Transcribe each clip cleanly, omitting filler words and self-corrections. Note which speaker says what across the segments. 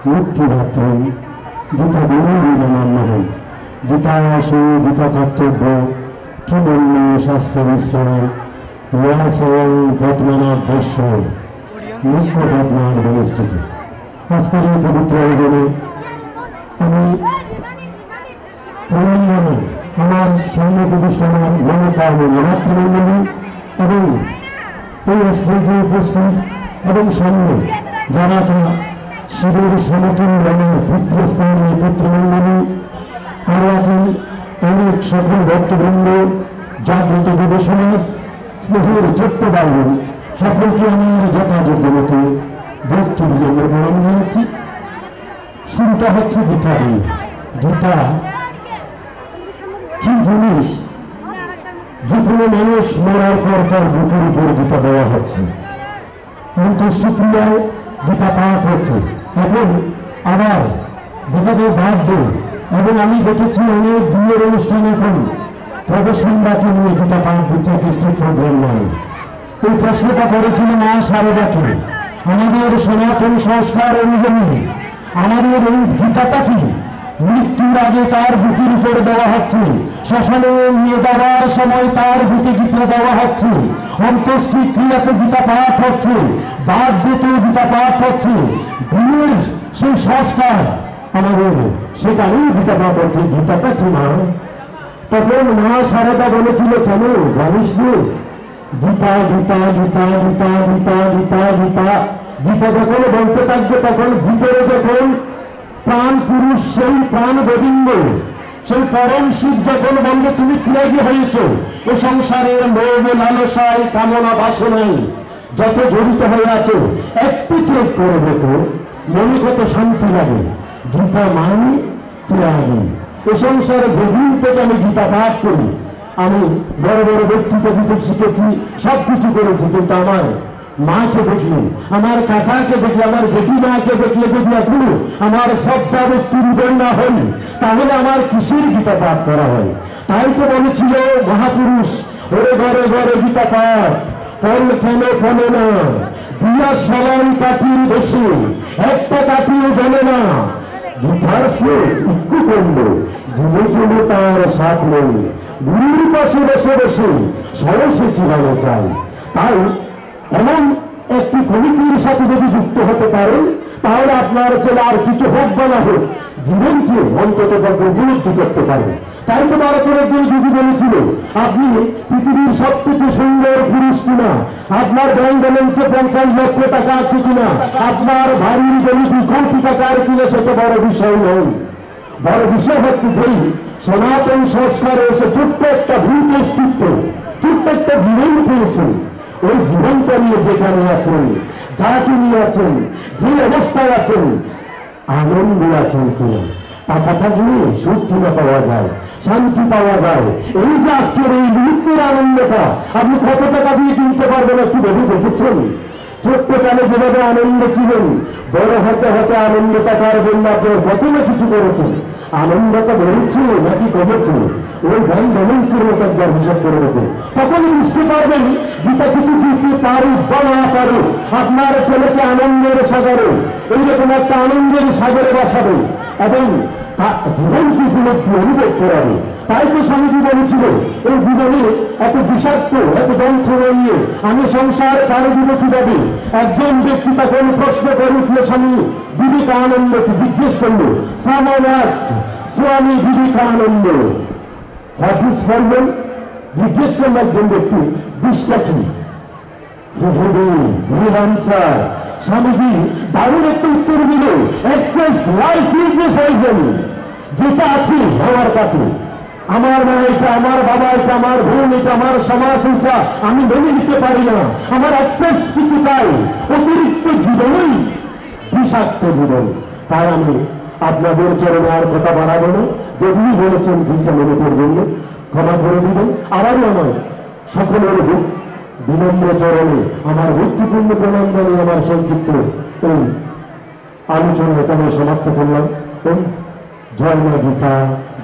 Speaker 1: মুক্তিদাত্রী গীতা বিনয় গীতা আসু গীতা কর্তব্য কি বলল শাস্ত্র মিশ্রণে পদ্মনাভস্য মুখ্য পদ্মার বনস্থিতি। আজকের এই পবিত্র আয়োজনে আমি প্রণাম আমার সামনে প্রতিষ্ঠানের মমতা এবং মাতৃমণ্ডলী এবং এই স্টেজে উপস্থিত এবং সামনে যারা শিবের সমতুল রঙের পুত্রস্থানীয় পুত্রমণ্ডলী আরো আছেন অনেক সকল ভক্তবৃন্দ, জাগ্রত যুব সমাজ, স্নেহের ছোট্ট বাবু, সকলকে আমার যথাযোগ্য মতো ভক্তির জন্য প্রণাম জানাচ্ছি। শুরুটা হচ্ছে গীতা দিয়ে। গীতা কি জিনিস? যে কোনো মানুষ মরার পর তার বুকের উপর গীতা দেওয়া হচ্ছে, অন্ত্যেষ্টিক্রিয়ায় গীতা পাঠ হচ্ছে, এখন আবার গীতাদের বাঁধবে। এবং আমি দেখেছি অনেক বিয়ের অনুষ্ঠান এখন প্রবেশনদাকে নিয়ে গীতা পাঠ দিচ্ছে খ্রিস্টান প্রোগ্রাম নয়। এই প্রশ্নটা করেছিল মা শারদাকে। আমাদের সনাতন সংস্কার অনুযায়ী আমাদের এই গীতাটা কি মৃত্যুর আগে তার বুকের উপর দেওয়া হচ্ছে, শ্মশানে নিয়ে যাওয়ার সময় তার বুকে গীতা দেওয়া হচ্ছে, অন্ত্যেষ্টিক্রিয়াতে গীতা পাঠ হচ্ছে, বাদ দিতে গীতা পাঠ হচ্ছে, বিয়ের সেই সংস্কার আমাদের সেখানেই গীতা পাঠ হচ্ছে। গীতাটা কি মা? তখন মা শারদা বলেছিল, কেন জানিস নি? গীতা গীতা গীতা গীতা গীতা গীতা গীতা গীতা যখন বলতে থাকবে তখন ভিতরে যখন প্রাণ পুরুষ, সেই প্রাণ গোবিন্দ, সেই পরম শিব যখন বলবে তুমি ত্যাগী হয়েছ, এ সংসারের লোভ লালসায় কামনা বাসনায় যত জড়িত হয়ে আছো একটু ত্যাগ করে দেখো, মনে কত শান্তি লাগে। গীতা মানে ত্যাগী। এ সংসারে যেদিন থেকে আমি গীতা পাঠ করি, আমি বড় বড় ব্যক্তিত্ব দিতে শিখেছি, সবকিছু করেছি, কিন্তু আমার মাকে দেখলে, আমার কাকাকে দেখলে, আমার জেঠি মাকে দেখলে যদি এখনো আমার শ্রদ্ধা ব্যক্তির উদয় না হই, তাহলে আমার কিসের গীতা পাঠ করা হয়? তাই তো বলেছিল মহাপুরুষ, ওরে ঘরে ঘরে গীতা পাঠ, ফল কেন ফলে না, দিয়া সবাই কাঠির বসে একটা কাঠিও জ্বলে না, গীতার সে ইক্কু করল ধুলে চলে তার সাথ নেই, গুরুর পাশে বসে বসে সরসে চিরানো চাই। তাই এমন একটি কমিটির সাথে যদি যুক্ত হতে পারেন, তাহলে আপনার ছেলে আর কিছু হোক বা না হোক জীবনকে অন্তত উপলব্ধি করতে পারবে। তাই তো ভারতের একজন দিদি বলেছিল, আপনি পৃথিবীর সবথেকে সুন্দর পুরুষ কিনা, আপনার ব্যাংক ব্যালেন্সে 50 লক্ষ টাকা আছে কিনা, আপনার বাড়ির জমি 2 কোটি টাকার কিনা, সেটা বড় বিষয় নয়। বড় বিষয় হচ্ছে যেই সনাতন সংস্কারে এসে ছোট্ট একটা ভূত অস্তিত্ব, ছোট্ট একটা জীবন পেয়েছেন, ওই জীবনটা নিয়ে যেখানে আছেন, যাকে নিয়ে আছেন, যে অবস্থায় আছেন, আনন্দে আছেন কিনা, টাকাটা দিয়ে সুখ কিনা পাওয়া যায়, শান্তি পাওয়া যায়। এই যে আজকের এই মুহূর্তের আনন্দটা আপনি কত টাকা দিয়ে কিনতে পারবেন একটু ভেবে দেখেছেন? ছোট্টকালে যেভাবে আনন্দ ছিলেন, বড় হতে হতে আনন্দটা তার জন্য আপনার কত না কিছু করেছেন। আনন্দটা বেড়েছে নাকি কমেছে, ওই ব্যাংক ব্যালেন্সের মতো একবার হিসাব করে দেবে, তখনই বুঝতে পারবেন গীতা কিছু দিতে পারুক বা না পারুক, আপনার ছেলেকে আনন্দের সাগরে, এইরকম একটা আনন্দের সাগরে বসাবে এবং জীবনকে উপলব্ধি অনুভব করাবে। তাই তো স্বামীজি বলেছিল, এই জীবনে এত বিষাক্ত, এত যন্ত্রণা নিয়ে আমি সংসার পাড়ি দিব কিভাবে? একজন ব্যক্তি তখন প্রশ্ন করে উঠল, স্বামী বিবেকানন্দকে জিজ্ঞেস করলো, স্বামী বিবেকানন্দ জিজ্ঞেস করল একজন ব্যক্তি, বিষটা কি? স্বামীজি দারুণ একটা উত্তর দিল, যেটা আছে আমার কাছে, আমার মা এটা, আমার বাবা এটা, আমার বোন এটা, আমার সমাজ এটা, আমি মেনে নিতে পারি না, আমার অ্যাক্সেস কিছু চাই, অতিরিক্ত জীবনই বিষাক্ত জীবন। তাই আমি আপনাদের চরণে আর কথা বাড়াবো না, যেগুলি বলেছেন 2 মিনিটের জন্য ক্ষমা করে দিবেন। আবারও আমার সকলের বিনম্র চরণে আমার গুরুত্বপূর্ণ প্রণাম জানিয়ে আমার সংক্ষিপ্ত এই আলোচনা এখানে সমাপ্ত করলাম। জয় মা গীতা,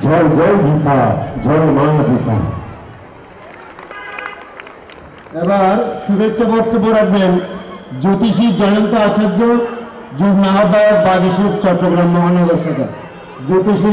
Speaker 1: জয় জয় গীতা, জয় মা গীতা। এবার শুভেচ্ছা বক্তব্য রাখবেন জ্যোতিষী জয়ন্ত আচার্য, যুগ্ম আহ্বায়ক বাগেশ্বর চট্টগ্রাম মহানগর শাখা জ্যোতিষী